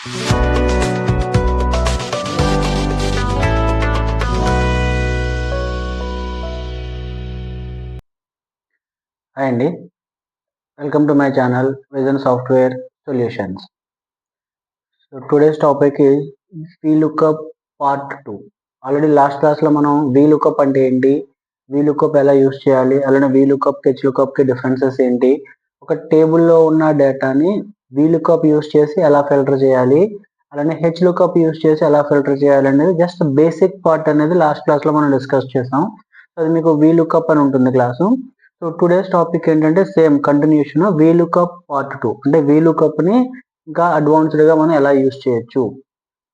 Hi అండి, welcome to my channel vision software solutions. So today's topic is VLOOKUP part 2. Already last క్లాస్లో మనం VLOOKUP అంటే ఏంటి, VLOOKUP ఎలా యూస్ చేయాలి, అలానే VLOOKUP HLOOKUPకి డిఫరెన్సెస్ ఏంటి, ఒక టేబుల్లో ఉన్న డేటాని VLOOKUP యూస్ చేసి ఎలా ఫిల్టర్ చేయాలి, అలానే HLOOKUP యూస్ చేసి ఎలా ఫిల్టర్ చేయాలి అనేది జస్ట్ బేసిక్ పార్ట్ అనేది లాస్ట్ క్లాస్లో మనం డిస్కస్ చేసాం. సో అది మీకు VLOOKUP అని ఉంటుంది క్లాసు. సో టుడేస్ టాపిక్ ఏంటంటే సేమ్ కంటిన్యూషన్ VLOOKUP పార్ట్ 2, అంటే VLOOKUPని ఇంకా అడ్వాన్స్డ్గా మనం ఎలా యూస్ చేయొచ్చు.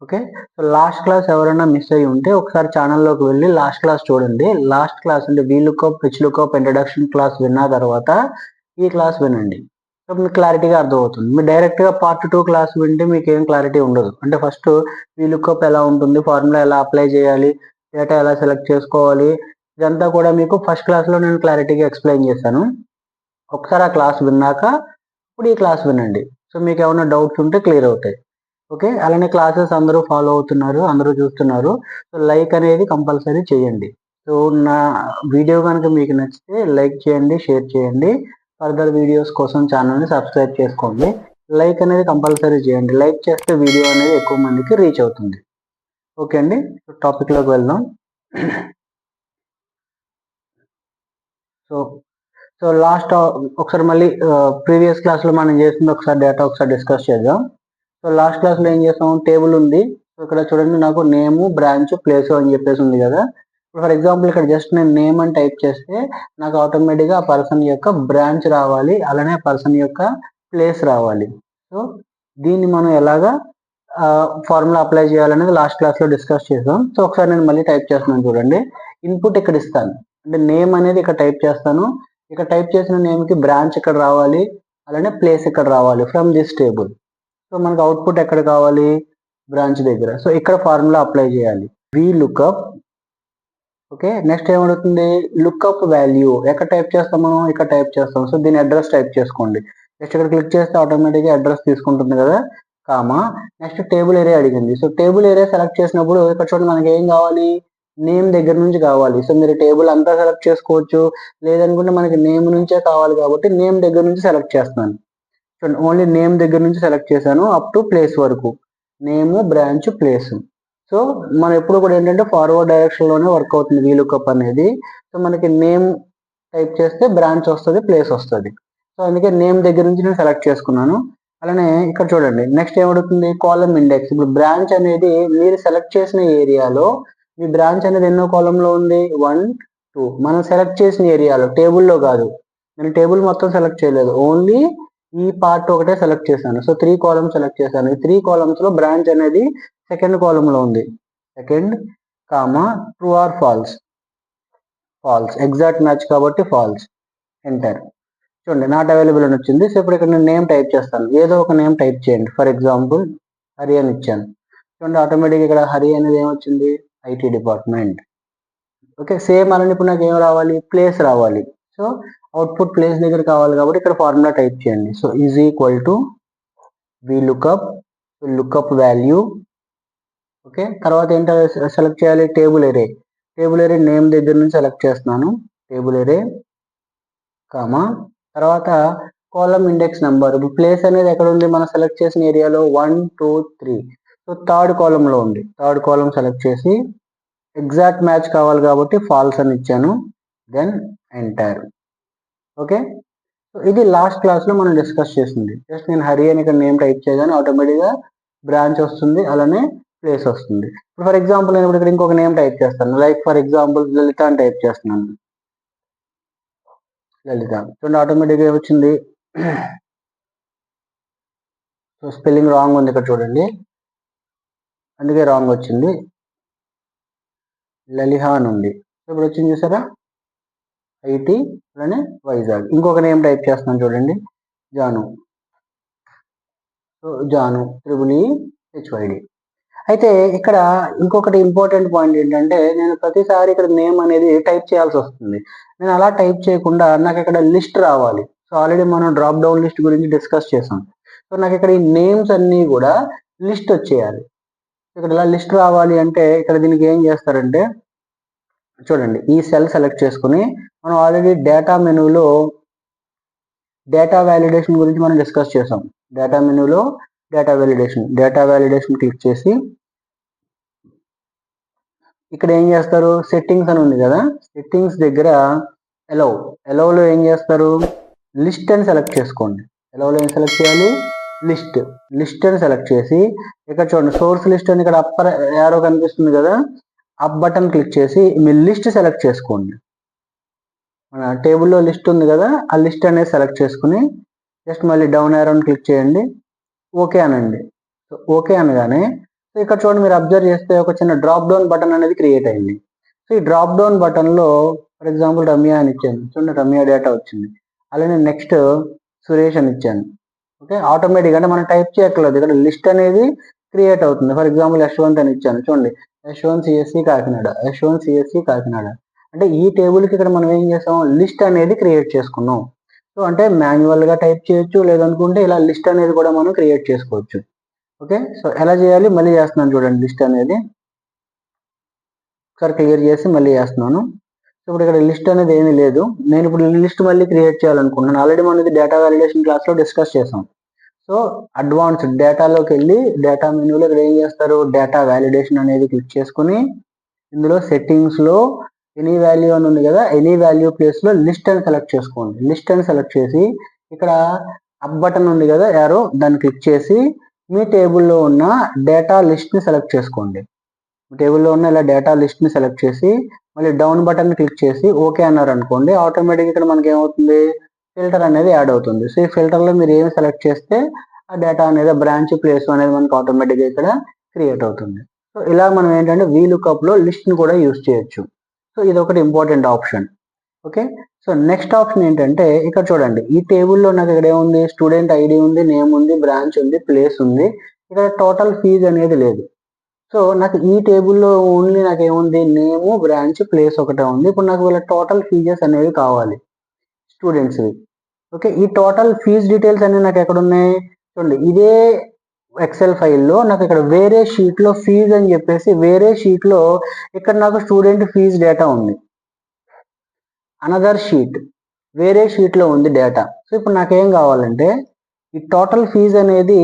ఓకే, సో లాస్ట్ క్లాస్ ఎవరైనా మిస్ అయ్యి ఉంటే ఒకసారి ఛానల్లోకి వెళ్ళి లాస్ట్ క్లాస్ చూడండి. లాస్ట్ క్లాస్ అంటే VLOOKUP HLOOKUP ఇంట్రడక్షన్ క్లాస్ విన్న తర్వాత ఈ క్లాస్ వినండి. సో మీకు క్లారిటీగా అర్థమవుతుంది. మీరు డైరెక్ట్గా పార్ట్ 2 క్లాస్ వింటే మీకు ఏం క్లారిటీ ఉండదు. అంటే ఫస్ట్ VLOOKUP ఎలా ఉంటుంది, ఫార్ములా ఎలా అప్లై చేయాలి, డేటా ఎలా సెలెక్ట్ చేసుకోవాలి, ఇదంతా కూడా మీకు ఫస్ట్ క్లాస్లో నేను క్లారిటీగా ఎక్స్ప్లెయిన్ చేశాను. ఒకసారి ఆ క్లాస్ విన్నాక ఇప్పుడు ఈ క్లాస్ వినండి. సో మీకు ఏమైనా డౌట్స్ ఉంటే క్లియర్ అవుతాయి. ఓకే, అలానే క్లాసెస్ అందరూ ఫాలో అవుతున్నారు, అందరూ చూస్తున్నారు. సో లైక్ అనేది కంపల్సరీ చేయండి. సో నా వీడియో కనుక మీకు నచ్చితే లైక్ చేయండి, షేర్ చేయండి. ఫర్దర్ వీడియోస్ కోసం ఛానల్ని సబ్స్క్రైబ్ చేసుకోండి. లైక్ అనేది కంపల్సరీ చేయండి. లైక్ చేస్తే వీడియో అనేది ఎక్కువ మందికి రీచ్ అవుతుంది. ఓకే అండి, టాపిక్లోకి వెళ్దాం. సో లాస్ట్ ఒకసారి మళ్ళీ ప్రీవియస్ క్లాస్లో మనం చేసింది ఒకసారి డేటా ఒకసారి డిస్కస్ చేద్దాం. సో లాస్ట్ క్లాస్లో ఏం చేస్తాం, టేబుల్ ఉంది. సో ఇక్కడ చూడండి, నాకు నేము, బ్రాంచ్, ప్లేస్ అని చెప్పేసి ఉంది కదా. ఇప్పుడు ఫర్ ఎగ్జాంపుల్ ఇక్కడ జస్ట్ నేను నేమ్ అని టైప్ చేస్తే నాకు ఆటోమేటిక్గా ఆ పర్సన్ యొక్క బ్రాంచ్ రావాలి, అలానే పర్సన్ యొక్క ప్లేస్ రావాలి. సో దీన్ని మనం ఎలాగా ఫార్ములా అప్లై చేయాలనేది లాస్ట్ క్లాస్లో డిస్కస్ చేసాం. సో ఒకసారి నేను మళ్ళీ టైప్ చేస్తున్నాను చూడండి. ఇన్పుట్ ఇక్కడ ఇస్తాను, అంటే నేమ్ అనేది ఇక్కడ టైప్ చేస్తాను. ఇక్కడ టైప్ చేసిన నేమ్కి బ్రాంచ్ ఇక్కడ రావాలి, అలానే ప్లేస్ ఇక్కడ రావాలి ఫ్రమ్ దిస్ టేబుల్. సో మనకు అవుట్పుట్ ఎక్కడ కావాలి, బ్రాంచ్ దగ్గర. సో ఇక్కడ ఫార్ములా అప్లై చేయాలి, VLOOKUP. ఓకే, నెక్స్ట్ ఏమవుతుంది, లుక్అప్ వాల్యూ ఎక్కడ టైప్ చేస్తాం మనం, ఇక్కడ టైప్ చేస్తాం. సో దీని అడ్రస్ టైప్ చేసుకోండి. నెక్స్ట్ ఇక్కడ క్లిక్ చేస్తే ఆటోమేటిక్గా అడ్రస్ తీసుకుంటుంది కదా, కామా. నెక్స్ట్ టేబుల్ ఏరియా అడిగింది. సో టేబుల్ ఏరియా సెలెక్ట్ చేసినప్పుడు ఇక్కడ చూడండి మనకి ఏం కావాలి, నేమ్ దగ్గర నుంచి కావాలి. సో మీరు టేబుల్ అంతా సెలెక్ట్ చేసుకోవచ్చు, లేదనుకుంటే మనకి నేమ్ నుంచే కావాలి కాబట్టి నేమ్ దగ్గర నుంచి సెలెక్ట్ చేస్తున్నాను. చూడండి, ఓన్లీ నేమ్ దగ్గర నుంచి సెలెక్ట్ చేశాను అప్ టు ప్లేస్ వరకు, నేమ్, బ్రాంచ్, ప్లేస్. సో మనం ఎప్పుడు కూడా ఏంటంటే ఫార్వర్డ్ డైరెక్షన్లోనే వర్క్ అవుతుంది VLOOKUP అనేది. సో మనకి నేమ్ టైప్ చేస్తే బ్రాంచ్ వస్తుంది, ప్లేస్ వస్తుంది. సో అందుకే నేమ్ దగ్గర నుంచి నేను సెలెక్ట్ చేసుకున్నాను. అలానే ఇక్కడ చూడండి, నెక్స్ట్ ఏమవుతుంది, కాలమ్ ఇండెక్స్. ఇప్పుడు బ్రాంచ్ అనేది మీరు సెలెక్ట్ చేసిన ఏరియాలో మీ బ్రాంచ్ అనేది ఎన్నో కాలంలో ఉంది, 1, 2. మనం సెలెక్ట్ చేసిన ఏరియాలో, టేబుల్లో కాదు. నేను టేబుల్ మొత్తం సెలెక్ట్ చేయలేదు, ఓన్లీ ఈ పార్ట్ ఒకటే సెలెక్ట్ చేశాను. సో 3 కాలమ్స్ సెలెక్ట్ చేశాను. ఈ 3 కాలమ్స్లో బ్రాంచ్ అనేది సెకండ్ కాలంలో ఉంది. Second comma true or false, false, exact match కాబట్టి ఫాల్స్. ఎంటర్. చూడండి నాట్ అవైలబుల్ అని వచ్చింది. సో ఇప్పుడు ఇక్కడ నేను నేమ్ టైప్ చేస్తాను, ఏదో ఒక నేమ్ టైప్ చేయండి. ఫర్ ఎగ్జాంపుల్ హరి అని ఇచ్చాను. చూడండి ఆటోమేటిక్గా ఇక్కడ హరి అనేది ఏమొచ్చింది, IT డిపార్ట్మెంట్. ఓకే, సేమ్ అలానే ఇప్పుడు నాకు ఏం రావాలి, ప్లేస్ రావాలి. సో అవుట్పుట్ ప్లేస్ దగ్గర కావాలి కాబట్టి ఇక్కడ ఫార్ములా టైప్ చేయండి. So is equal to VLOOKUP, lookup value. Okay, తర్వాత ఏంటో సెలెక్ట్ చేయాలి, టేబుల్ ఏరే. టేబుల్ ఏరే నేమ్ దగ్గర నుంచి సెలెక్ట్ చేస్తున్నాను, టేబుల్ ఏరే కామా. తర్వాత కాలమ్ ఇండెక్స్ నెంబర్. ఇప్పుడు ప్లేస్ అనేది ఎక్కడ ఉంది, మనం సెలెక్ట్ చేసిన ఏరియాలో 1, 2, 3. సో థర్డ్ కాలంలో ఉంది. థర్డ్ కాలం సెలెక్ట్ చేసి ఎగ్జాక్ట్ మ్యాచ్ కావాలి కాబట్టి ఫాల్స్ అని ఇచ్చాను. Then enter. ఓకే, సో ఇది లాస్ట్ క్లాస్లో మనం డిస్కస్ చేసింది. జస్ట్ నేను హరి అని ఇక్కడ నేమ్ టైప్ చేయగానే ఆటోమేటిక్గా బ్రాంచ్ వస్తుంది, అలానే ప్లేస్ వస్తుంది. ఇప్పుడు ఫర్ ఎగ్జాంపుల్ నేను ఇప్పుడు ఇక్కడ ఇంకొక నేమ్ టైప్ చేస్తాను, లైక్ ఫర్ ఎగ్జాంపుల్ లలిత అని టైప్ చేస్తున్నాను. లలిత. చూడండి ఆటోమేటిక్గా వచ్చింది. సో స్పెల్లింగ్ రాంగ్ ఉంది ఇక్కడ చూడండి, అందుకే రాంగ్ వచ్చింది. లలిహ అని ఉంది. ఇప్పుడు వచ్చింది చూసారా, IT, అలానే వైజాగ్. ఇంకొక నేమ్ టైప్ చేస్తున్నాను చూడండి, జాను. So Janu, HYD. అయితే ఇక్కడ ఇంకొకటి ఇంపార్టెంట్ పాయింట్ ఏంటంటే, నేను ప్రతిసారి ఇక్కడ నేమ్ అనేది టైప్ చేయాల్సి వస్తుంది. నేను అలా టైప్ చేయకుండా నాకు ఇక్కడ లిస్ట్ రావాలి. సో ఆల్రెడీ మనం డ్రాప్ డౌన్ లిస్ట్ గురించి డిస్కస్ చేసాం. సో నాకు ఇక్కడ ఈ నేమ్స్ అన్నీ కూడా లిస్ట్ వచ్చేయాలి. ఇక్కడ ఇలా లిస్ట్ రావాలి అంటే ఇక్కడ దీనికి ఏం చేస్తారంటే చూడండి, ఈ సెల్ సెలెక్ట్ చేసుకుని మనం ఆల్రెడీ డేటా మెనూలో డేటా వ్యాలిడేషన్ గురించి మనం డిస్కస్ చేసాం. డేటా మెనూలో డేటా వ్యాలిడేషన్ క్లిక్ చేసి ఇక్కడ ఏం చేస్తారు, సెట్టింగ్స్ అని ఉంది కదా, సెట్టింగ్స్ దగ్గర ఎలౌలో ఏం చేస్తారు, లిస్ట్ అని సెలెక్ట్ చేసుకోండి. ఎలౌలో ఏం సెలెక్ట్ చేయాలి, లిస్ట్ అని సెలెక్ట్ చేసి ఇక్కడ చూడండి సోర్స్ లిస్ట్ అని ఇక్కడ అప్పర్ యారో కనిపిస్తుంది కదా, అప్ బటన్ క్లిక్ చేసి మీ లిస్ట్ సెలెక్ట్ చేసుకోండి. మన టేబుల్లో లిస్ట్ ఉంది కదా, ఆ లిస్ట్ అనేది సెలెక్ట్ చేసుకుని జస్ట్ మళ్ళీ డౌన్ యారోని క్లిక్ చేయండి, ఓకే అనండి. సో ఓకే అనగానే సో ఇక్కడ చూడండి మీరు అబ్జర్వ్ చేస్తే ఒక చిన్న డ్రాప్ డౌన్ బటన్ అనేది క్రియేట్ అయింది. సో ఈ డ్రాప్ డౌన్ బటన్లో ఫర్ ఎగ్జాంపుల్ రమ్య అని ఇచ్చాను, చూడండి రమ్య డేటా వచ్చింది. అలానే నెక్స్ట్ సురేష్ అని ఇచ్చాను. ఓకే, ఆటోమేటిక్గా అంటే మనం టైప్ చేయక్కర్లేదు, ఇక్కడ లిస్ట్ అనేది క్రియేట్ అవుతుంది. ఫర్ ఎగ్జాంపుల్ యశ్వంత్ అని ఇచ్చాను, చూడండి యశ్వంత్ సిఎస్సి కాకినాడ. అంటే ఈ టేబుల్కి ఇక్కడ మనం ఏం చేసాం, లిస్ట్ అనేది క్రియేట్ చేసుకున్నాం. సో అంటే మాన్యువల్గా టైప్ చేయొచ్చు, లేదనుకుంటే ఇలా లిస్ట్ అనేది కూడా మనం క్రియేట్ చేసుకోవచ్చు. ఓకే, సో ఎలా చేయాలి మళ్ళీ చేస్తున్నాను చూడండి. లిస్ట్ అనేది ఒకసారి క్లియర్ చేసి మళ్ళీ చేస్తున్నాను. సో ఇప్పుడు ఇక్కడ లిస్ట్ అనేది ఏమీ లేదు, నేను ఇప్పుడు లిస్ట్ మళ్ళీ క్రియేట్ చేయాలనుకుంటున్నాను. ఆల్రెడీ మనం ఇది డేటా వ్యాలిడేషన్ క్లాస్లో డిస్కస్ చేసాం. సో అడ్వాన్స్డ్ డేటాలోకి వెళ్ళి డేటా మెనూలో ఇక్కడ ఏం చేస్తారు, డేటా వ్యాలిడేషన్ అనేది క్లిక్ చేసుకుని ఇందులో సెట్టింగ్స్లో ఎనీ వాల్యూ అని ఉంది కదా, ఎనీ వాల్యూ ప్లేస్లో లిస్ట్ అని సెలెక్ట్ చేసుకోండి. లిస్ట్ అని సెలెక్ట్ చేసి ఇక్కడ అప్ బటన్ ఉంది కదా యారో, దాన్ని క్లిక్ చేసి మీ టేబుల్లో ఉన్న డేటా లిస్ట్ని సెలెక్ట్ చేసుకోండి. మీ టేబుల్లో ఉన్న ఇలా డేటా లిస్ట్ని సెలెక్ట్ చేసి మళ్ళీ డౌన్ బటన్ క్లిక్ చేసి ఓకే అన్నారు అనుకోండి, ఆటోమేటిక్ ఇక్కడ మనకి ఏమవుతుంది, ఫిల్టర్ అనేది యాడ్ అవుతుంది. సో ఈ ఫిల్టర్లో మీరు ఏమి సెలెక్ట్ చేస్తే ఆ డేటా అనేది బ్రాంచ్ ప్లేస్ అనేది మనకి ఆటోమేటిక్గా ఇక్కడ క్రియేట్ అవుతుంది. సో ఇలా మనం ఏంటంటే VLOOKUPలో లిస్ట్ని కూడా యూజ్ చేయొచ్చు. సో ఇది ఒకటి important option. Okay, so next option ఏంటంటే ఇక్కడ చూడండి, ఈ టేబుల్లో నాకు ఇక్కడ ఏముంది, స్టూడెంట్ ఐడి ఉంది, నేమ్ ఉంది, బ్రాంచ్ ఉంది, ప్లేస్ ఉంది, ఇక్కడ టోటల్ ఫీజు అనేది లేదు. సో నాకు ఈ టేబుల్లో ఓన్లీ నాకు ఏముంది, నేము, బ్రాంచ్, ప్లేస్ ఒకటే ఉంది. ఇప్పుడు నాకు వీళ్ళ టోటల్ ఫీజెస్ అనేవి కావాలి స్టూడెంట్స్వి. ఓకే, ఈ టోటల్ ఫీజ్ డీటెయిల్స్ అనేవి నాకు ఎక్కడ ఉన్నాయి చూడండి, ఇదే ఎక్సెల్ ఫైల్లో నాకు ఇక్కడ వేరే షీట్లో ఫీజ్ అని చెప్పేసి వేరే షీట్లో ఇక్కడ నాకు స్టూడెంట్ ఫీజ్ డేటా ఉంది. అనదర్ షీట్ వేరే షీట్లో ఉంది డేటా. సో ఇప్పుడు నాకేం కావాలంటే ఈ టోటల్ ఫీజ్ అనేది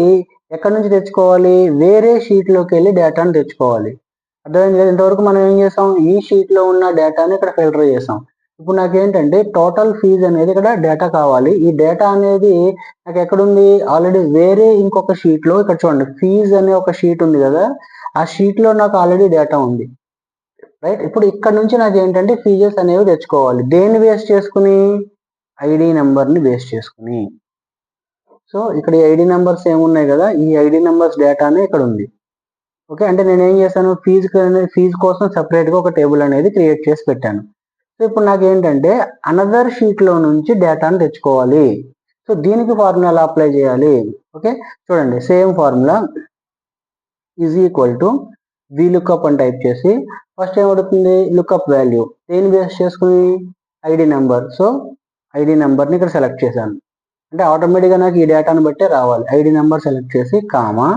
ఎక్కడి నుంచి తెచ్చుకోవాలి, వేరే షీట్లోకి వెళ్ళి డేటాను తెచ్చుకోవాలి. అర్థమైంది కదా, ఇంతవరకు మనం ఏం చేసాం, ఈ షీట్లో ఉన్న డేటాని ఇక్కడ ఫిల్టర్ చేసాం. ఇప్పుడు నాకేంటంటే టోటల్ ఫీజ్ అనేది ఇక్కడ డేటా కావాలి. ఈ డేటా అనేది నాకు ఎక్కడుంది, ఆల్రెడీ వేరే ఇంకొక షీట్లో ఇక్కడ చూడండి ఫీజ్ అనే ఒక షీట్ ఉంది కదా, ఆ షీట్లో నాకు ఆల్రెడీ డేటా ఉంది. రైట్, ఇప్పుడు ఇక్కడ నుంచి నాకు ఏంటంటే ఫీజెస్ అనేవి తెచ్చుకోవాలి. దేన్ని బేస్ చేసుకుని, ఐడి నెంబర్ని బేస్ చేసుకుని. సో ఇక్కడ ఈ ఐడి నెంబర్స్ ఏమున్నాయి కదా, ఈ ఐడి నెంబర్స్ డేటానే ఇక్కడ ఉంది. ఓకే, అంటే నేను ఏం చేశాను, ఫీజు కోసం సపరేట్గా ఒక టేబుల్ అనేది క్రియేట్ చేసి పెట్టాను. సో ఇప్పుడు నాకు ఏంటంటే అనదర్ షీట్లో నుంచి డేటాను తెచ్చుకోవాలి. సో దీనికి ఫార్ములా ఎలా అప్లై చేయాలి, ఓకే చూడండి, same formula is equal to VLOOKUP అని టైప్ చేసి ఫస్ట్ ఏమవుతుంది, లుకప్ వాల్యూ దేని బేస్ చేసుకుని, ఐడి నెంబర్. సో ఐడి నెంబర్ని ఇక్కడ సెలెక్ట్ చేశాను, అంటే ఆటోమేటిక్గా నాకు ఈ డేటాను బట్టే రావాలి. ఐడి నెంబర్ సెలెక్ట్ చేసి కామా,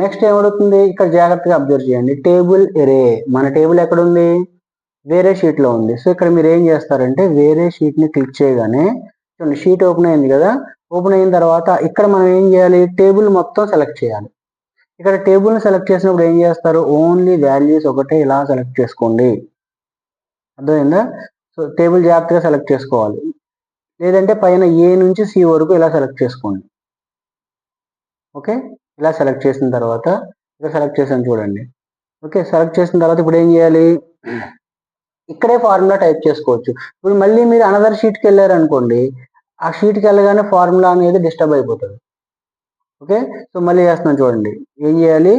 నెక్స్ట్ ఏమవుతుంది, ఇక్కడ జాగ్రత్తగా అబ్జర్వ్ చేయండి, టేబుల్ ఎరే. మన టేబుల్ ఎక్కడ ఉంది, వేరే షీట్లో ఉంది. సో ఇక్కడ మీరు ఏం చేస్తారంటే వేరే షీట్ని క్లిక్ చేయగానే చూడండి షీట్ ఓపెన్ అయింది కదా, ఓపెన్ అయిన తర్వాత ఇక్కడ మనం ఏం చేయాలి, టేబుల్ మొత్తం సెలెక్ట్ చేయాలి. ఇక్కడ టేబుల్ని సెలెక్ట్ చేసినప్పుడు ఏం చేస్తారు, ఓన్లీ వాల్యూస్ ఒకటే ఇలా సెలెక్ట్ చేసుకోండి. అర్థమైందా, సో టేబుల్ జాగ్రత్తగా సెలెక్ట్ చేసుకోవాలి, లేదంటే పైన A నుంచి C వరకు ఇలా సెలెక్ట్ చేసుకోండి. ఓకే, ఇలా సెలెక్ట్ చేసిన తర్వాత ఇక్కడ సెలెక్ట్ చేసాను చూడండి. ఓకే, సెలెక్ట్ చేసిన తర్వాత ఇప్పుడు ఏం చేయాలి, ఇక్కడే ఫార్ములా టైప్ చేసుకోవచ్చు. ఇప్పుడు మళ్ళీ మీరు అనదర్ షీట్కి వెళ్ళారు అనుకోండి, ఆ షీట్కి వెళ్ళగానే ఫార్ములా అనేది డిస్టర్బ్ అయిపోతుంది. ఓకే, సో మళ్ళీ చేస్తున్నాను చూడండి, ఏం చేయాలి,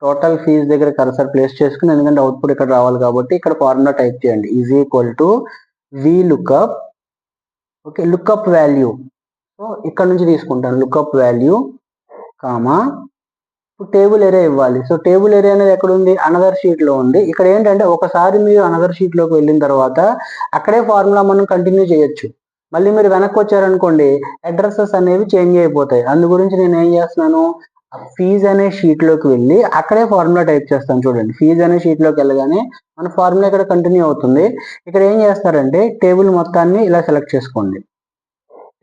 టోటల్ ఫీజ్ దగ్గర కర్సర్ ప్లేస్ చేసుకుని, ఎందుకంటే అవుట్పుట్ ఇక్కడ రావాలి కాబట్టి ఇక్కడ ఫార్ములా టైప్ చేయండి, is equal to VLOOKUP. Okay, lookup value. So ఇక్కడ నుంచి తీసుకుంటాను లుకప్ వాల్యూ కామా, ఇప్పుడు టేబుల్ ఎరే ఇవ్వాలి. సో టేబుల్ ఎరే అనేది ఎక్కడ ఉంది, అనదర్ షీట్లో ఉంది. ఇక్కడ ఏంటంటే ఒకసారి మీరు అనదర్ షీట్లోకి వెళ్ళిన తర్వాత అక్కడే ఫార్ములా మనం కంటిన్యూ చేయొచ్చు. మళ్ళీ మీరు వెనక్కి వచ్చారనుకోండి అడ్రసెస్ అనేవి చేంజ్ అయిపోతాయి. అందు గురించి నేను ఏం చేస్తున్నాను, ఫీజ్ అనే షీట్ లోకి వెళ్ళి అక్కడే ఫార్ములా టైప్ చేస్తాను. చూడండి, ఫీజ్ అనే షీట్ లోకి వెళ్ళగానే మన ఫార్ములా ఇక్కడ కంటిన్యూ అవుతుంది. ఇక్కడ ఏం చేస్తారంటే టేబుల్ మొత్తాన్ని ఇలా సెలెక్ట్ చేసుకోండి.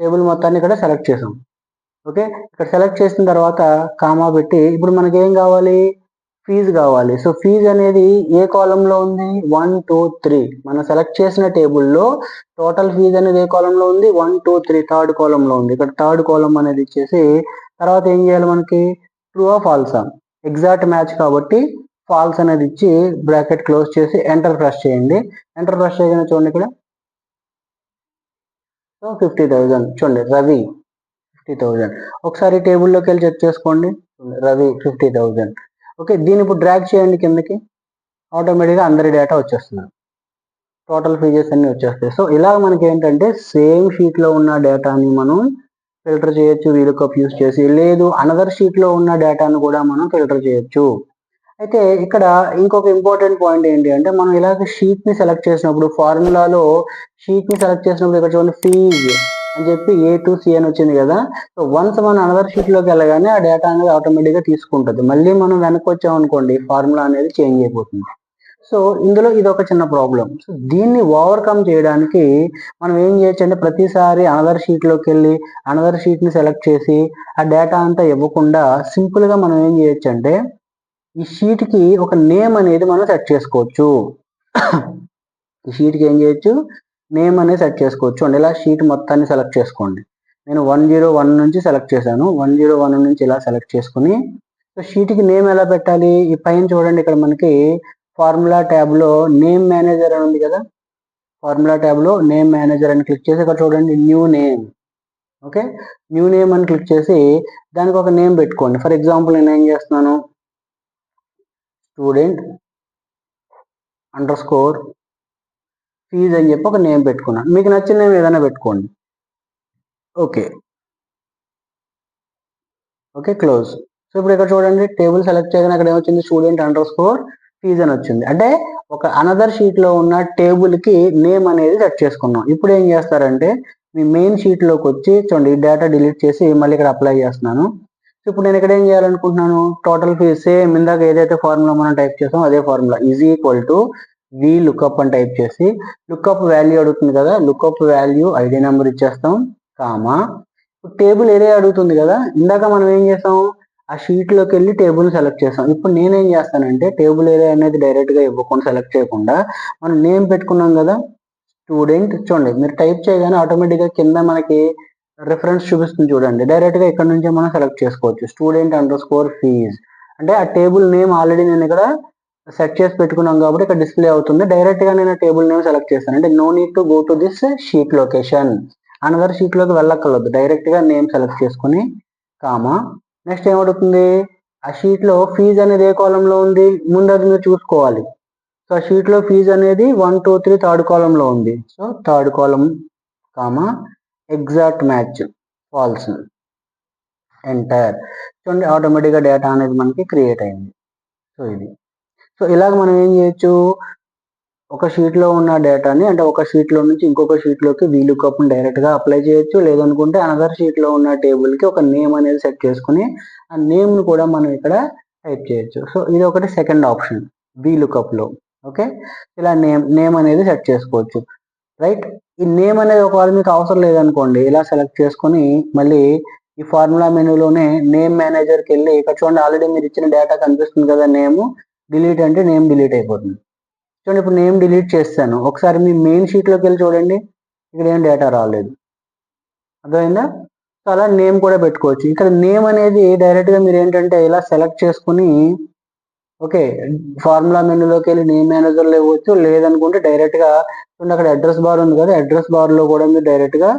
టేబుల్ మొత్తాన్ని ఇక్కడ సెలెక్ట్ చేసాం. ఓకే, ఇక్కడ సెలెక్ట్ చేసిన తర్వాత కామా పెట్టి ఇప్పుడు మనకి ఏం కావాలి, ఫీజు కావాలి. సో ఫీజు అనేది ఏ కాలంలో ఉంది, 1 2 3. మనం సెలెక్ట్ చేసిన టేబుల్లో టోటల్ ఫీజు అనేది ఏ కాలంలో ఉంది, 1 2 3 థర్డ్ కాలంలో ఉంది. ఇక్కడ థర్డ్ కాలం అనేది ఇచ్చేసి తర్వాత ఏం చేయాలి, మనకి ట్రూ ఆ ఫాల్సా, ఎగ్జాక్ట్ మ్యాచ్ కాబట్టి ఫాల్స్ అనేది ఇచ్చి బ్రాకెట్ క్లోజ్ చేసి ఎంటర్ ప్రెస్ చేయండి. ఎంటర్ ప్రెస్ చేయగానే చూడండి ఇక్కడ సో 50,000 చూడండి, రవి 50,000. ఒకసారి టేబుల్లోకి వెళ్ళి చెక్ చేసుకోండి, రవి 50,000. ఓకే, దీన్ని ఇప్పుడు డ్రాగ్ చేయండి కిందకి, ఆటోమేటిక్గా అందరి డేటా వచ్చేస్తుంది, టోటల్ ఫీజెస్ అన్ని వచ్చేస్తాయి. సో ఇలా మనకి ఏంటంటే సేమ్ షీట్లో ఉన్న డేటాని మనం ఫిల్టర్ చేయొచ్చు వీలుకప్ యూస్ చేసి, లేదు అనదర్ షీట్లో ఉన్న డేటాను కూడా మనం ఫిల్టర్ చేయొచ్చు. అయితే ఇక్కడ ఇంకొక ఇంపార్టెంట్ పాయింట్ ఏంటి అంటే మనం ఇలాగ షీట్ని సెలెక్ట్ చేసినప్పుడు ఫార్ములాలో షీట్ని సెలెక్ట్ చేసినప్పుడు ఇక్కడ చూడండి ఫీజ్ అని చెప్పి A to C అని వచ్చింది కదా. సో వన్స్ మనం అనదర్ షీట్లోకి వెళ్ళగానే ఆ డేటా అనేది ఆటోమేటిక్గా తీసుకుంటుంది. మళ్ళీ మనం వెనక్కి వచ్చామనుకోండి ఫార్ములా అనేది చేంజ్ అయిపోతుంది. సో ఇందులో ఇది ఒక చిన్న ప్రాబ్లం. సో దీన్ని ఓవర్కమ్ చేయడానికి మనం ఏం చేయొచ్చు అంటే ప్రతిసారి అనదర్ షీట్లోకి వెళ్ళి అనదర్ షీట్ని సెలెక్ట్ చేసి ఆ డేటా అంతా ఇవ్వకుండా సింపుల్గా మనం ఏం చేయొచ్చు అంటే ఈ షీట్కి ఒక నేమ్ అనేది మనం సెట్ చేసుకోవచ్చు. ఈ షీట్కి ఏం చేయొచ్చు, నేమ్ అనేది సెట్ చేసుకోవచ్చు అండి. ఇలా షీట్ మొత్తాన్ని సెలెక్ట్ చేసుకోండి. నేను 101 నుంచి సెలెక్ట్ చేశాను. 101 నుంచి ఇలా సెలెక్ట్ చేసుకుని సో షీట్కి నేమ్ ఎలా పెట్టాలి, ఈ పైన చూడండి ఇక్కడ మనకి ఫార్ములా ట్యాబ్లో నేమ్ మేనేజర్ అని ఉంది కదా. ఫార్ములా ట్యాబ్లో నేమ్ మేనేజర్ అని క్లిక్ చేసి ఇక్కడ చూడండి new name. Okay, new name అని క్లిక్ చేసి దానికి ఒక నేమ్ పెట్టుకోండి. ఫర్ ఎగ్జాంపుల్ నేను ఏం చేస్తున్నాను, స్టూడెంట్ _ ఫీజ్ అని చెప్పి ఒక నేమ్ పెట్టుకున్నాను. మీకు నచ్చిన నేమ్ ఏదైనా పెట్టుకోండి. Okay okay, close. సో ఇప్పుడు ఇక్కడ చూడండి టేబుల్ సెలెక్ట్ చేయగానే అక్కడ ఏమొచ్చింది, స్టూడెంట్ _ ఫీజ్ అని వచ్చింది. అంటే ఒక అనదర్ షీట్లో ఉన్న టేబుల్కి నేమ్ అనేది సెట్ చేసుకున్నాం. ఇప్పుడు ఏం చేస్తారంటే మీ మెయిన్ షీట్లోకి వచ్చి చూడండి ఈ డేటా డిలీట్ చేసి మళ్ళీ ఇక్కడ అప్లై చేస్తున్నాను. సో ఇప్పుడు నేను ఇక్కడ ఏం చేయాలనుకుంటున్నాను, టోటల్ ఫీజ్ సేమ్ ఇందాక ఏదైతే ఫార్ములా మనం టైప్ చేసామో అదే ఫార్ములా = వి లుక్అప్ అని టైప్ చేసి లుక్అప్ వాల్యూ అడుగుతుంది కదా, లుక్అప్ వాల్యూ ఐడి నెంబర్ ఇచ్చేస్తాం, కామా టేబుల్ ఏరియా అడుగుతుంది కదా. ఇందాక మనం ఏం చేసాం, ఆ షీట్లోకి వెళ్ళి టేబుల్ సెలెక్ట్ చేసాం. ఇప్పుడు నేనేం చేస్తానంటే టేబుల్ ఏరియా అనేది డైరెక్ట్గా ఇవ్వకుండా సెలెక్ట్ చేయకుండా మనం నేమ్ పెట్టుకున్నాం కదా స్టూడెంట్. చూడండి మీరు టైప్ చేయగానే ఆటోమేటిక్గా కింద మనకి రిఫరెన్స్ చూపిస్తుంది చూడండి, డైరెక్ట్గా ఇక్కడ నుంచి మనం సెలెక్ట్ చేసుకోవచ్చు స్టూడెంట్ _ ఫీజ్. అంటే ఆ టేబుల్ నేమ్ ఆల్రెడీ నేను ఇక్కడ సెట్ చేసి పెట్టుకున్నాం కాబట్టి ఇక్కడ డిస్ప్లే అవుతుంది. డైరెక్ట్గా నేను టేబుల్ నేమ్ సెలెక్ట్ చేస్తాను. అంటే no need to go to this sheet location, another షీట్లోకి వెళ్ళక్కర్లేదు, డైరెక్ట్గా నేమ్ సెలెక్ట్ చేసుకుని కామా నెక్స్ట్ ఏమడుగుతుంది, ఆ షీట్లో ఫీజ్ అనేది ఏ కాలంలో ఉంది ముందు అది మీరు చూసుకోవాలి. సో ఆ షీట్లో ఫీజ్ అనేది 1 2 3 థర్డ్ కాలంలో ఉంది. So third column comma exact match false, enter. చూడండి ఆటోమేటిక్గా డేటా అనేది మనకి క్రియేట్ అయింది. సో ఇది, సో ఇలాగ మనం ఏం చేయొచ్చు, ఒక షీట్లో ఉన్న డేటాని అంటే ఒక షీట్లో నుంచి ఇంకొక షీట్లోకి వీలుకప్ని డైరెక్ట్గా అప్లై చేయొచ్చు, లేదనుకుంటే అనదర్ షీట్లో ఉన్న టేబుల్కి ఒక నేమ్ అనేది సెట్ చేసుకుని ఆ నేమ్ను కూడా మనం ఇక్కడ టైప్ చేయొచ్చు. సో ఇది ఒకటి సెకండ్ ఆప్షన్ వీలుకప్లో. ఓకే, ఇలా నేమ్ అనేది సెట్ చేసుకోవచ్చు, రైట్. ఈ నేమ్ అనేది ఒకవేళ మీకు అవసరం లేదనుకోండి ఇలా సెలెక్ట్ చేసుకుని మళ్ళీ ఈ ఫార్ములా మెనూలోనే నేమ్ మేనేజర్కి వెళ్ళి ఇక్కడ చూడండి ఆల్రెడీ మీరు ఇచ్చిన డేటా కనిపిస్తుంది కదా, నేమ్ డిలీట్ అంటే నేమ్ డిలీట్ అయిపోతుంది. చూడండి ఇప్పుడు నేమ్ డిలీట్ చేస్తాను. ఒకసారి మీ మెయిన్ షీట్లోకి వెళ్ళి చూడండి, ఇక్కడ ఏం డేటా రాలేదు, అర్థమైందా. సో అలా నేమ్ కూడా పెట్టుకోవచ్చు. ఇక్కడ నేమ్ అనేది డైరెక్ట్గా మీరు ఏంటంటే ఇలా సెలెక్ట్ చేసుకుని ఓకే ఫార్ములా మెనూలోకి వెళ్ళి నేమ్ మేనేజర్లో ఇవ్వచ్చు, లేదనుకుంటే డైరెక్ట్గా చూడండి అక్కడ అడ్రస్ బార్ ఉంది కదా, అడ్రస్ బార్లో కూడా మీరు డైరెక్ట్గా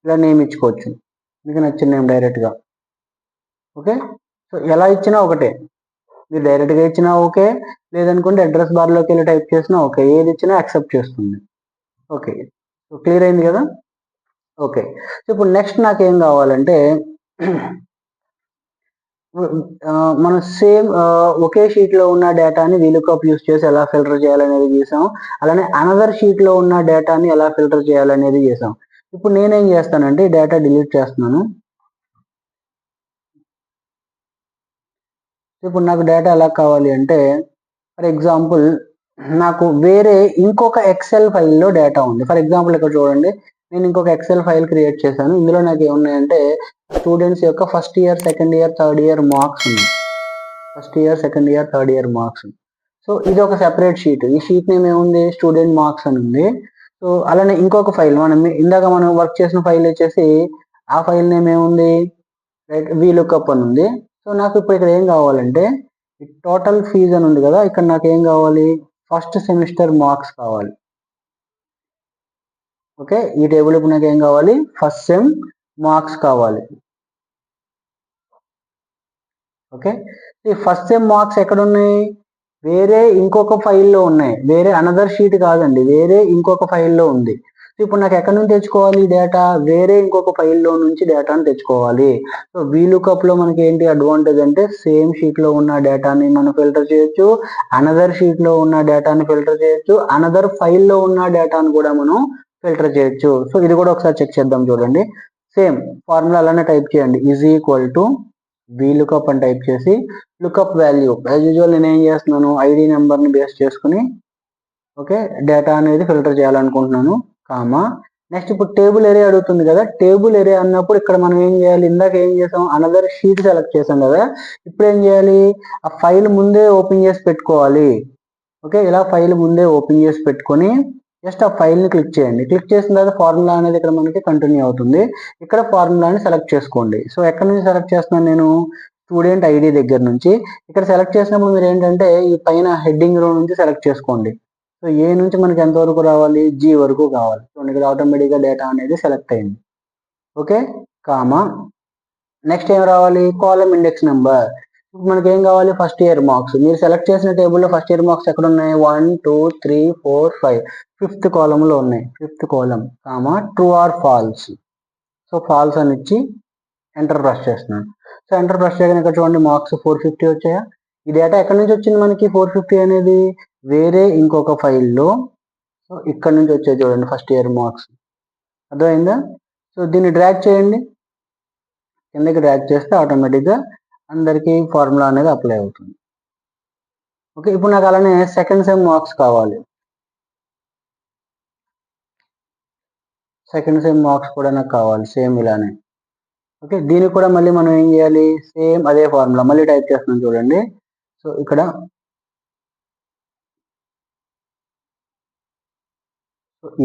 ఇలా నేమ్ ఇచ్చుకోవచ్చు, మీకు నచ్చిన నేమ్ డైరెక్ట్గా. ఓకే, సో ఎలా ఇచ్చినా ఒకటే, మీరు డైరెక్ట్గా ఇచ్చినా ఓకే, లేదనుకుంటే అడ్రస్ బార్లోకి వెళ్ళి టైప్ చేసినా ఓకే, ఏది ఇచ్చినా యాక్సెప్ట్ చేస్తుంది. ఓకే, సో క్లియర్ అయింది కదా. ఓకే, సో ఇప్పుడు నెక్స్ట్ నాకేం కావాలంటే మనం సేమ్ ఒకే షీట్లో ఉన్న డేటాని వీలుకప్ యూస్ చేసి ఎలా ఫిల్టర్ చేయాలనేది చేసాం, అలానే అనదర్ షీట్లో ఉన్న డేటాని ఎలా ఫిల్టర్ చేయాలనేది చేసాం. ఇప్పుడు నేనేం చేస్తానంటే డేటా డిలీట్ చేస్తున్నాను. ఇప్పుడు నాకు డేటా ఎలా కావాలి అంటే, ఫర్ ఎగ్జాంపుల్ నాకు వేరే ఇంకొక ఎక్సెల్ ఫైల్లో డేటా ఉంది. ఫర్ ఎగ్జాంపుల్ ఇక్కడ చూడండి, నేను ఇంకొక ఎక్సెల్ ఫైల్ క్రియేట్ చేశాను. ఇందులో నాకు ఏమున్నాయంటే స్టూడెంట్స్ యొక్క first year, second year, third year marks ఉన్నాయి. First year, second year, third year marks. So ఇది ఒక సెపరేట్ షీట్. ఈ షీట్ నేమ్ ఏముంది, స్టూడెంట్ మార్క్స్ అని ఉంది. సో అలానే ఇంకొక ఫైల్ ఇందాక మనం వర్క్ చేసిన ఫైల్ వచ్చేసి ఆ ఫైల్ నేమ్ ఏముంది, రైట్, VLOOKUP అని ఉంది. సో నాకు ఇప్పుడు ఇక్కడ ఏం కావాలంటే టోటల్ ఫీజ్ అని ఉంది కదా, ఇక్కడ నాకు ఏం కావాలి, ఫస్ట్ సెమిస్టర్ మార్క్స్ కావాలి. ఓకే, ఈ టేబుల్ ఇప్పుడు నాకు ఏం కావాలి, ఫస్ట్ సెమ్ మార్క్స్ కావాలి. ఓకే, ఈ ఫస్ట్ సెమ్ మార్క్స్ ఎక్కడ ఉన్నాయి, వేరే ఇంకొక ఫైల్లో ఉన్నాయి. వేరే అనదర్ షీట్ కాదండి, వేరే ఇంకొక ఫైల్లో ఉంది. ఇప్పుడు నాకు ఎక్కడి నుంచి తెచ్చుకోవాలి డేటా, వేరే ఇంకొక ఫైల్లో నుంచి డేటాను తెచ్చుకోవాలి. సో VLOOKUP లో మనకి ఏంటి అడ్వాంటేజ్ అంటే సేమ్ షీట్ లో ఉన్న డేటాని మనం ఫిల్టర్ చేయొచ్చు, అనదర్ షీట్ లో ఉన్న డేటాని ఫిల్టర్ చేయొచ్చు, అనదర్ ఫైల్లో ఉన్న డేటాను కూడా మనం ఫిల్టర్ చేయొచ్చు. సో ఇది కూడా ఒకసారి చెక్ చేద్దాం. చూడండి, సేమ్ ఫార్ములా అలానే టైప్ చేయండి, ఈజ్ ఈక్వల్ టు VLOOKUP అని టైప్ చేసి లుకప్ వాల్యూ యాజ్ యూజువల్ నేను ఏం చేస్తున్నాను, ఐడి నెంబర్ని బేస్ చేసుకుని ఓకే డేటా అనేది ఫిల్టర్ చేయాలనుకుంటున్నాను, కామా నెక్స్ట్ ఇప్పుడు టేబుల్ ఏరియా అడుగుతుంది కదా, టేబుల్ ఏరియా అన్నప్పుడు ఇక్కడ మనం ఏం చేయాలి, ఇందాక ఏం చేసాం, అనదర్ షీట్ సెలెక్ట్ చేసాం కదా, ఇప్పుడు ఏం చేయాలి, ఆ ఫైల్ ముందే ఓపెన్ చేసి పెట్టుకోవాలి. ఓకే, ఇలా ఫైల్ ముందే ఓపెన్ చేసి పెట్టుకొని జస్ట్ ఆ ఫైల్ని క్లిక్ చేయండి. క్లిక్ చేసిన తర్వాత ఫార్ములా అనేది ఇక్కడ మనకి కంటిన్యూ అవుతుంది. ఇక్కడ ఫార్ములాని సెలెక్ట్ చేసుకోండి. సో ఎక్కడ నుంచి సెలెక్ట్ చేస్తున్నాను నేను, స్టూడెంట్ ఐడి దగ్గర నుంచి. ఇక్కడ సెలెక్ట్ చేసినప్పుడు మీరు ఏంటంటే ఈ పైన హెడ్డింగ్ రో నుంచి సెలెక్ట్ చేసుకోండి. సో ఏ నుంచి మనకి ఎంతవరకు రావాలి, G వరకు కావాలి. సో ఇక్కడ ఆటోమేటిక్గా డేటా అనేది సెలెక్ట్ అయింది. ఓకే, కామా నెక్స్ట్ ఏం రావాలి, కాలం ఇండెక్స్ నెంబర్. మనకి ఏం కావాలి, ఫస్ట్ ఇయర్ మార్క్స్. మీరు సెలెక్ట్ చేసిన టేబుల్లో ఫస్ట్ ఇయర్ మార్క్స్ ఎక్కడ ఉన్నాయి, 1 2 3 4 5 ఫిఫ్త్ కాలంలో ఉన్నాయి. Fifth column comma true or false. So false అని ఇచ్చి ఎంటర్ ప్రెస్ చేస్తున్నాను. సో ఎంటర్ ప్రెస్ చేయగానే ఇక్కడ చూడండి మార్క్స్ 450 వచ్చాయా. ఈ డేటా ఎక్కడి నుంచి వచ్చింది మనకి, 450 అనేది వేరే ఇంకొక ఫైల్లో. సో ఇక్కడ నుంచి వచ్చాయి చూడండి ఫస్ట్ ఇయర్ మార్క్స్. అర్థమైందా. సో దీన్ని డ్రాగ్ చేయండి, కిందకి డ్రాగ్ చేస్తే ఆటోమేటిక్గా అందరికీ ఫార్ములా అనేది అప్లై అవుతుంది. ఓకే, ఇప్పుడు నాకు అలానే సెకండ్ సెమ్ మార్క్స్ కావాలి. సెకండ్ సెమ్ మార్క్స్ కూడా నాకు కావాలి సేమ్ ఇలానే. ఓకే, దీనికి కూడా మళ్ళీ మనం ఏం చేయాలి, సేమ్ అదే ఫార్ములా మళ్ళీ టైప్ చేస్తున్నాం చూడండి. సో ఇక్కడ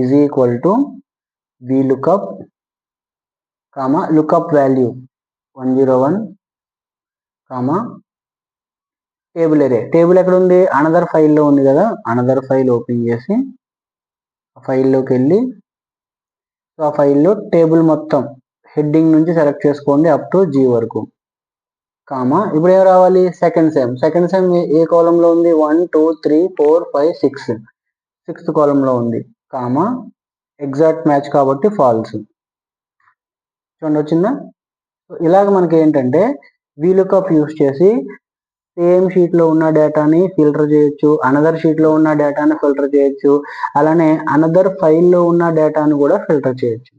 is equal to VLOOKUP comma lookup value 101 comma table area. Table ఎక్కడ ఉంది, అనదర్ ఫైల్లో ఉంది కదా, అనదర్ ఫైల్ ఓపెన్ చేసి ఆ ఫైల్లోకి వెళ్ళి సో ఆ ఫైల్లో టేబుల్ మొత్తం హెడ్డింగ్ నుంచి సెలెక్ట్ చేసుకోండి అప్ టు G వరకు, కామా ఇప్పుడు ఏం రావాలి, సెకండ్ సెమ్. సెకండ్ సెమ్ ఏ కాలంలో ఉంది, 1 2 3 4 5 6 సిక్స్త్ కాలంలో ఉంది, కామా ఎగ్జాక్ట్ మ్యాచ్ కాబట్టి ఫాల్స్. చూడండి వచ్చిందా. సో ఇలాగ మనకి ఏంటంటే VLOOKUP యూస్ చేసి సేమ్ షీట్లో ఉన్న డేటాని ఫిల్టర్ చేయొచ్చు, అనదర్ షీట్లో ఉన్న డేటాని ఫిల్టర్ చేయొచ్చు, అలానే అనదర్ ఫైల్లో ఉన్న డేటాను కూడా ఫిల్టర్ చేయొచ్చు.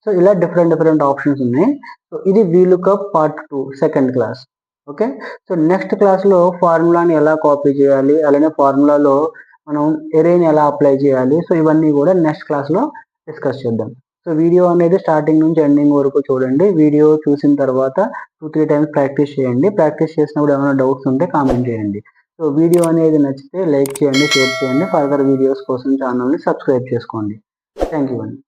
సో ఇలా డిఫరెంట్ ఆప్షన్స్ ఉన్నాయి. సో ఇది VLOOKUP part 2 second class. Okay, so next క్లాస్లో ఫార్ములాని ఎలా కాపీ చేయాలి, అలానే ఫార్ములాలో మనం ఎరేని ఎలా అప్లై చేయాలి, సో ఇవన్నీ కూడా నెక్స్ట్ క్లాస్లో డిస్కస్ చేద్దాం. సో వీడియో అనేది స్టార్టింగ్ నుంచి ఎండింగ్ వరకు చూడండి. వీడియో చూసిన తర్వాత 2-3 టైమ్స్ ప్రాక్టీస్ చేయండి. ప్రాక్టీస్ చేసినప్పుడు ఏమైనా డౌట్స్ ఉంటే కామెంట్ చేయండి. సో వీడియో అనేది నచ్చితే లైక్ చేయండి, షేర్ చేయండి. ఫర్దర్ వీడియోస్ కోసం ఛానల్ని సబ్స్క్రైబ్ చేసుకోండి. థ్యాంక్ యూ అండి.